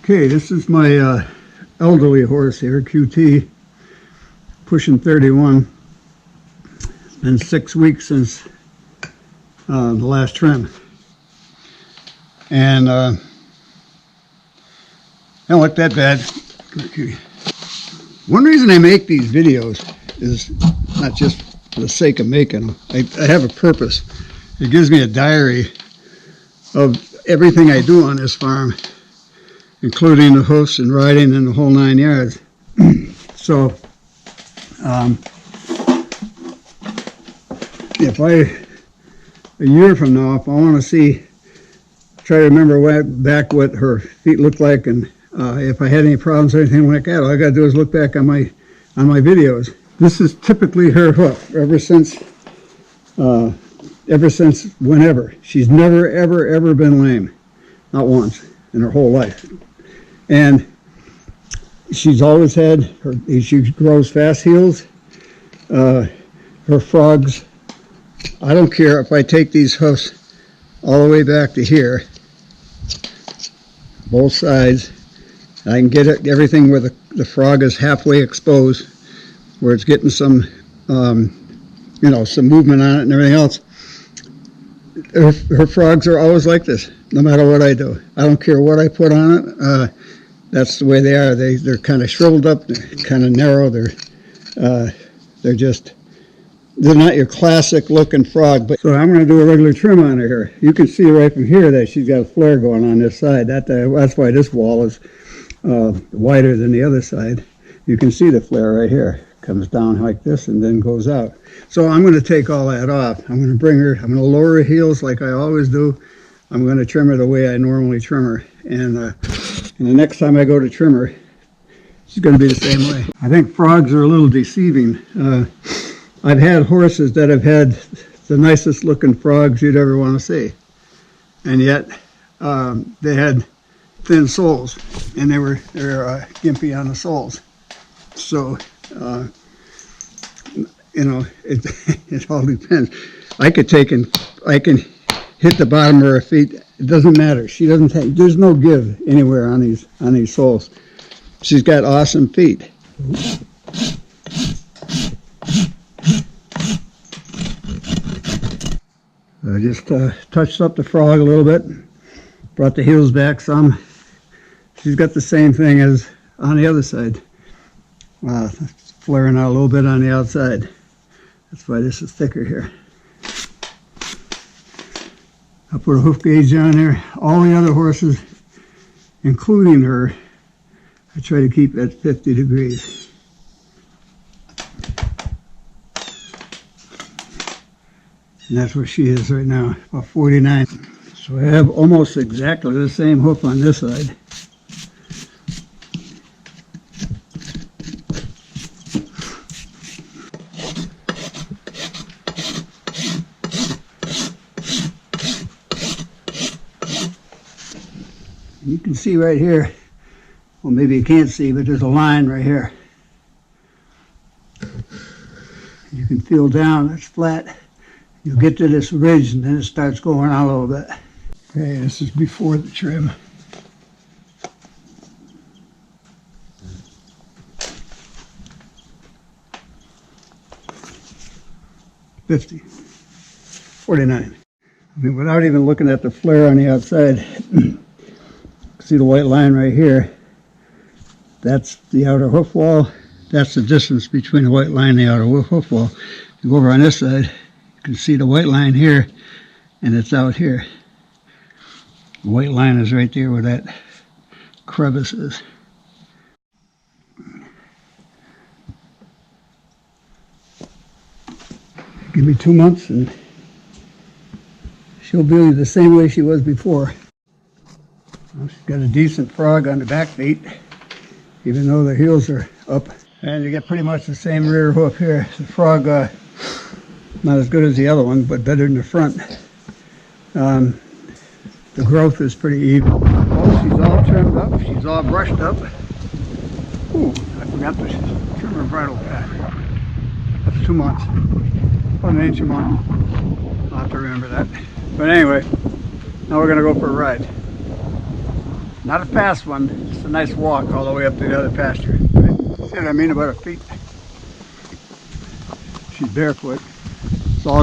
Okay, this is my elderly horse here, QT, pushing 31. It's been 6 weeks since the last trim. And I don't look that bad. One reason I make these videos is not just for the sake of making them. I have a purpose. It gives me a diary of everything I do on this farm, including the hoofs and riding and the whole 9 yards. So, if a year from now, if I want to try to remember back what her feet looked like, and if I had any problems or anything like that, all I got to do is look back on my videos. This is typically her hoof ever since whenever. She's never, ever been lame, not once in her whole life. And she's always had she grows fast heels. Her frogs, I don't care if I take these hoofs all the way back to here, both sides, I can get everything where the frog is halfway exposed, where it's getting some, some movement on it and everything else. Her frogs are always like this, no matter what I do. I don't care what I put on it. That's the way they are. They're kind of shriveled up, kind of narrow. They're not your classic looking frog. But so I'm going to do a regular trim on her here. You can see right from here that she's got a flare going on this side. That's why this wall is wider than the other side. You can see the flare right here. Comes down like this and then goes out. So I'm going to take all that off. I'm going to lower her heels like I always do. I'm going to trim her the way I normally trim her. And the next time I go to trim her, she's going to be the same way. I think frogs are a little deceiving. I've had horses that have had the nicest looking frogs you'd ever want to see. And yet they had thin soles, and they're gimpy on the soles. So it all depends. I can hit the bottom of her feet. It doesn't matter. There's no give anywhere on these soles. She's got awesome feet. I just touched up the frog a little bit, brought the heels back some. She's got the same thing as on the other side. Flaring out a little bit on the outside. That's why this is thicker here. I'll put a hoof gauge on there. All the other horses, including her, I try to keep at 50 degrees. And that's where she is right now, about 49. So I have almost exactly the same hoof on this side. You can see right here, well, maybe you can't see, but there's a line right here. You can feel down, it's flat. You get to this ridge and then it starts going out a little bit. Okay, this is before the trim. $50, $49. I mean, without even looking at the flare on the outside, see the white line right here? That's the outer hoof wall. That's the distance between the white line and the outer hoof wall. You go over on this side, you can see the white line here, and it's out here. The white line is right there where that crevice is. Give me 2 months and she'll be the same way she was before. Well, she's got a decent frog on the back feet, even though the heels are up. And you get pretty much the same rear hoof here. The frog, not as good as the other one, but better than the front. The growth is pretty even. Oh, she's all trimmed up. She's all brushed up. Ooh, I forgot to trim her bridle pad. That's 2 months. 1 inch a month. I'll have to remember that. But anyway, now we're going to go for a ride. Not a fast one, it's a nice walk all the way up to the other pasture. See what I mean about her feet? She's barefoot. It's all